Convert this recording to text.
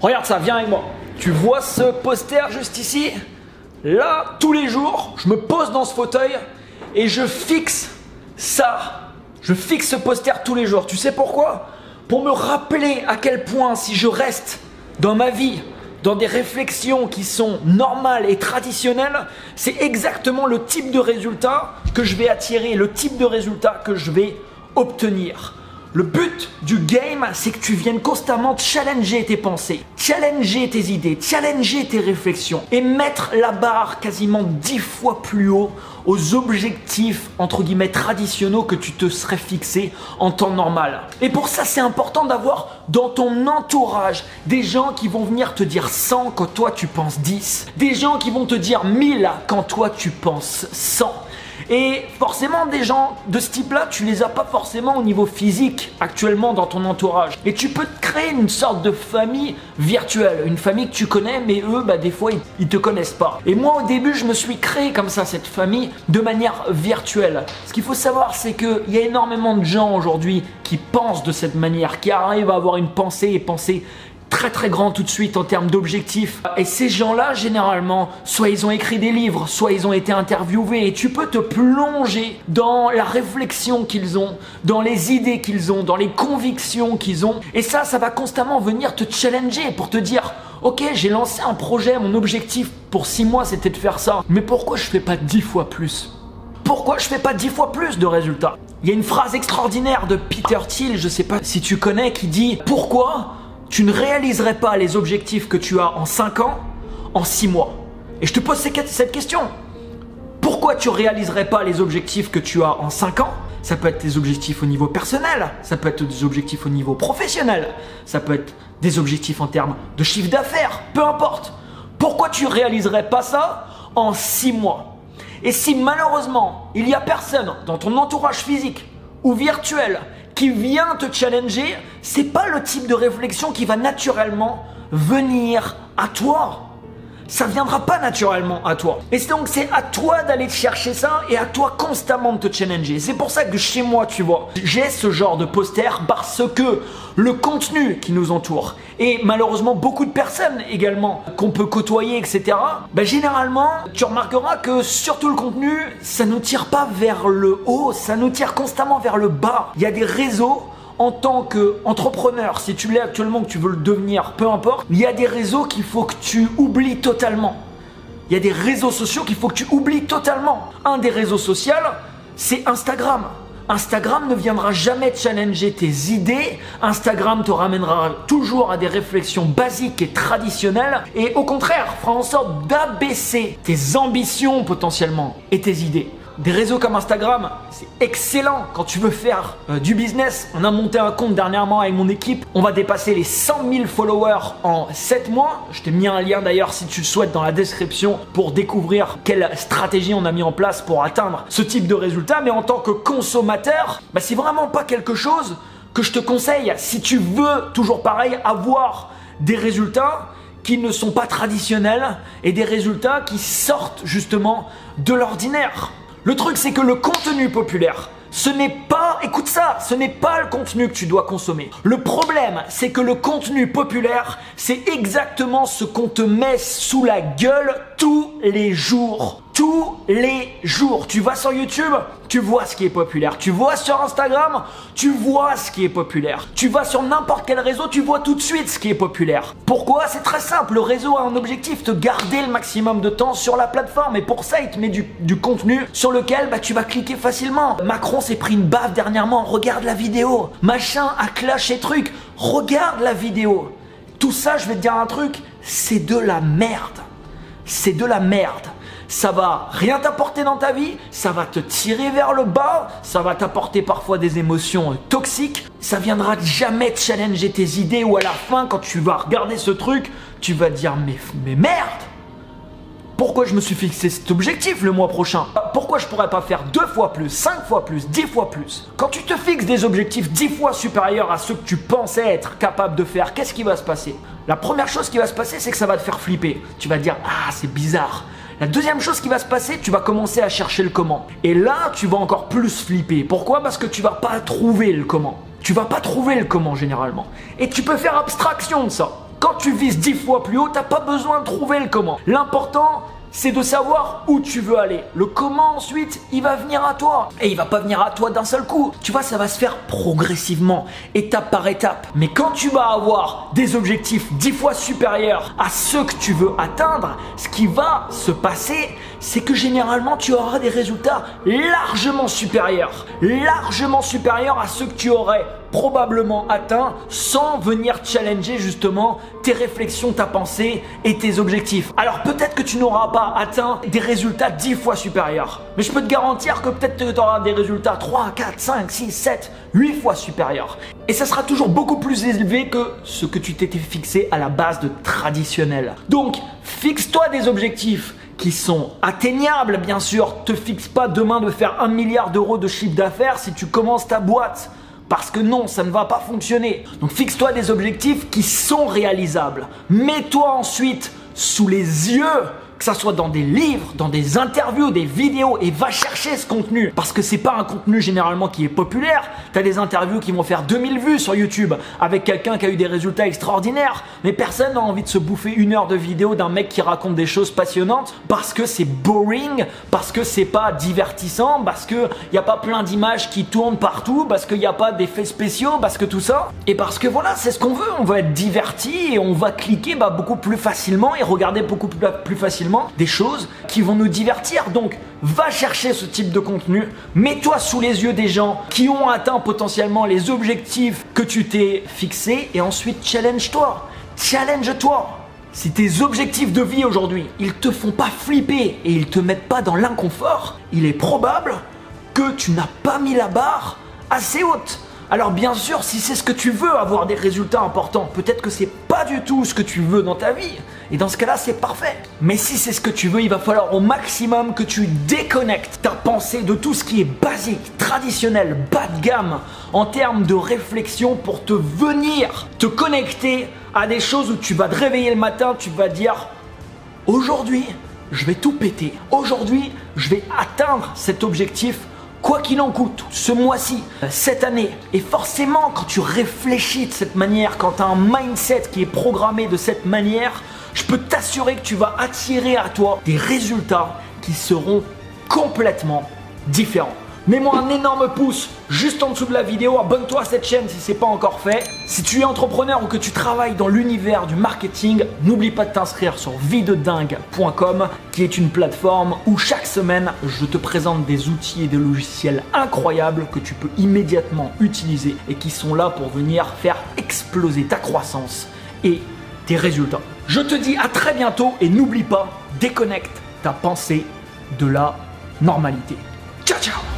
Regarde ça, viens avec moi. Tu vois ce poster juste ici? Là, tous les jours, je me pose dans ce fauteuil et je fixe ça. Je fixe ce poster tous les jours. Tu sais pourquoi? Pour me rappeler à quel point si je reste dans ma vie, dans des réflexions qui sont normales et traditionnelles, c'est exactement le type de résultat que je vais attirer, le type de résultat que je vais obtenir. Le but du game, c'est que tu viennes constamment challenger tes pensées, challenger tes idées, challenger tes réflexions et mettre la barre quasiment 10 fois plus haut aux objectifs entre guillemets traditionnels que tu te serais fixé en temps normal. Et pour ça, c'est important d'avoir dans ton entourage des gens qui vont venir te dire 100 quand toi tu penses 10, des gens qui vont te dire 1000 quand toi tu penses 100. Et forcément, des gens de ce type-là, tu les as pas forcément au niveau physique actuellement dans ton entourage. Et tu peux te créer une sorte de famille virtuelle, une famille que tu connais, mais eux, des fois, ils te connaissent pas. Et moi, au début, je me suis créé comme ça, cette famille, de manière virtuelle. Ce qu'il faut savoir, c'est qu'il y a énormément de gens aujourd'hui qui pensent de cette manière, qui arrivent à avoir une pensée et penser très grand tout de suite en termes d'objectifs. Et ces gens-là, généralement, soit ils ont écrit des livres, soit ils ont été interviewés et tu peux te plonger dans la réflexion qu'ils ont, dans les idées qu'ils ont, dans les convictions qu'ils ont. Et ça va constamment venir te challenger pour te dire « Ok, j'ai lancé un projet, mon objectif pour 6 mois c'était de faire ça, mais pourquoi je fais pas 10 fois plus ? Pourquoi je fais pas 10 fois plus de résultats ?» Il y a une phrase extraordinaire de Peter Thiel, je sais pas si tu connais, qui dit « Pourquoi tu ne réaliserais pas les objectifs que tu as en 5 ans, en 6 mois ?» Et je te pose cette question. Pourquoi tu ne réaliserais pas les objectifs que tu as en 5 ans? Ça peut être des objectifs au niveau personnel, ça peut être des objectifs au niveau professionnel, ça peut être des objectifs en termes de chiffre d'affaires, peu importe. Pourquoi tu ne réaliserais pas ça en 6 mois? Et si malheureusement, il n'y a personne dans ton entourage physique ou virtuel qui vient te challenger, c'est pas le type de réflexion qui va naturellement venir à toi. Ça viendra pas naturellement à toi. Et donc c'est à toi d'aller chercher ça et à toi constamment de te challenger. C'est pour ça que chez moi, tu vois, j'ai ce genre de poster parce que le contenu qui nous entoure et malheureusement beaucoup de personnes également qu'on peut côtoyer, etc. Généralement, tu remarqueras que surtout le contenu, ça nous tire pas vers le haut, ça nous tire constamment vers le bas. Il y a des réseaux. En tant qu'entrepreneur, si tu l'es actuellement, que tu veux le devenir, peu importe, il y a des réseaux qu'il faut que tu oublies totalement. Il y a des réseaux sociaux qu'il faut que tu oublies totalement. Un des réseaux sociaux, c'est Instagram. Instagram ne viendra jamais challenger tes idées. Instagram te ramènera toujours à des réflexions basiques et traditionnelles. Et au contraire, fera en sorte d'abaisser tes ambitions potentiellement et tes idées. Des réseaux comme Instagram, c'est excellent quand tu veux faire du business. On a monté un compte dernièrement avec mon équipe. On va dépasser les 100 000 followers en 7 mois. Je t'ai mis un lien d'ailleurs si tu le souhaites dans la description pour découvrir quelle stratégie on a mis en place pour atteindre ce type de résultat. Mais en tant que consommateur, c'est vraiment pas quelque chose que je te conseille si tu veux, toujours pareil, avoir des résultats qui ne sont pas traditionnels et des résultats qui sortent justement de l'ordinaire. Le truc, c'est que le contenu populaire, ce n'est pas, écoute ça, ce n'est pas le contenu que tu dois consommer. Le problème, c'est que le contenu populaire, c'est exactement ce qu'on te met sous la gueule tous les jours. Tous les jours. Tu vas sur YouTube, tu vois ce qui est populaire. Tu vois sur Instagram, tu vois ce qui est populaire. Tu vas sur n'importe quel réseau, tu vois tout de suite ce qui est populaire. Pourquoi? C'est très simple. Le réseau a un objectif, te garder le maximum de temps sur la plateforme. Et pour ça, il te met du contenu sur lequel tu vas cliquer facilement. Macron s'est pris une baffe dernièrement. Regarde la vidéo. Machin a clashé truc. Regarde la vidéo. Tout ça, je vais te dire un truc, c'est de la merde. C'est de la merde. Ça va rien t'apporter dans ta vie, ça va te tirer vers le bas, ça va t'apporter parfois des émotions toxiques, ça viendra jamais te challenger tes idées ou à la fin quand tu vas regarder ce truc, tu vas dire mais merde! Pourquoi je me suis fixé cet objectif le mois prochain? Pourquoi je pourrais pas faire 2 fois plus, 5 fois plus, 10 fois plus? Quand tu te fixes des objectifs 10 fois supérieurs à ceux que tu pensais être capable de faire, qu'est-ce qui va se passer? La première chose qui va se passer, c'est que ça va te faire flipper. Tu vas te dire « Ah, c'est bizarre ». La deuxième chose qui va se passer, tu vas commencer à chercher le comment. Et là, tu vas encore plus flipper. Pourquoi? Parce que tu vas pas trouver le comment. Tu vas pas trouver le comment généralement. Et tu peux faire abstraction de ça. Quand tu vises 10 fois plus haut, t'as pas besoin de trouver le comment. L'important, c'est de savoir où tu veux aller. Le comment ensuite, il va venir à toi. Et il va pas venir à toi d'un seul coup. Tu vois, ça va se faire progressivement, étape par étape. Mais quand tu vas avoir des objectifs 10 fois supérieurs à ceux que tu veux atteindre, ce qui va se passer, c'est que généralement tu auras des résultats largement supérieurs à ceux que tu aurais probablement atteint sans venir challenger justement tes réflexions, ta pensée et tes objectifs. Alors peut-être que tu n'auras pas atteint des résultats 10 fois supérieurs, mais je peux te garantir que peut-être que tu auras des résultats 3, 4, 5, 6, 7, 8 fois supérieurs. Et ça sera toujours beaucoup plus élevé que ce que tu t'étais fixé à la base de traditionnel. Donc fixe-toi des objectifs qui sont atteignables, bien sûr. Te fixe pas demain de faire 1 milliard d'euros de chiffre d'affaires si tu commences ta boîte. Parce que non, ça ne va pas fonctionner. Donc fixe-toi des objectifs qui sont réalisables. Mets-toi ensuite sous les yeux, que ça soit dans des livres, dans des interviews, des vidéos, et va chercher ce contenu. Parce que c'est pas un contenu généralement qui est populaire. Tu as des interviews qui vont faire 2000 vues sur YouTube avec quelqu'un qui a eu des résultats extraordinaires. Mais personne n'a envie de se bouffer 1 heure de vidéo d'un mec qui raconte des choses passionnantes parce que c'est boring, parce que c'est pas divertissant, parce qu'il n'y a pas plein d'images qui tournent partout, parce qu'il n'y a pas d'effets spéciaux, parce que tout ça. Et parce que voilà, c'est ce qu'on veut. On va être diverti et on va cliquer beaucoup plus facilement et regarder beaucoup plus facilement des choses qui vont nous divertir. Donc va chercher ce type de contenu, mets-toi sous les yeux des gens qui ont atteint potentiellement les objectifs que tu t'es fixés et ensuite challenge-toi. Si tes objectifs de vie aujourd'hui, ils te font pas flipper et ils te mettent pas dans l'inconfort, il est probable que tu n'as pas mis la barre assez haute. Alors bien sûr, si c'est ce que tu veux, avoir des résultats importants, peut-être que c'est pas du tout ce que tu veux dans ta vie. Et dans ce cas-là, c'est parfait. Mais si c'est ce que tu veux, il va falloir au maximum que tu déconnectes ta pensée de tout ce qui est basique, traditionnel, bas de gamme, en termes de réflexion pour te venir te connecter à des choses où tu vas te réveiller le matin, tu vas dire « Aujourd'hui, je vais tout péter. Aujourd'hui, je vais atteindre cet objectif quoi qu'il en coûte, ce mois-ci, cette année. » Et forcément, quand tu réfléchis de cette manière, quand tu as un mindset qui est programmé de cette manière, je peux t'assurer que tu vas attirer à toi des résultats qui seront complètement différents. Mets-moi un énorme pouce juste en dessous de la vidéo, abonne-toi à cette chaîne si ce n'est pas encore fait. Si tu es entrepreneur ou que tu travailles dans l'univers du marketing, n'oublie pas de t'inscrire sur videdingue.com qui est une plateforme où chaque semaine je te présente des outils et des logiciels incroyables que tu peux immédiatement utiliser et qui sont là pour venir faire exploser ta croissance et tes résultats. Je te dis à très bientôt et n'oublie pas, déconnecte ta pensée de la normalité. Ciao ciao.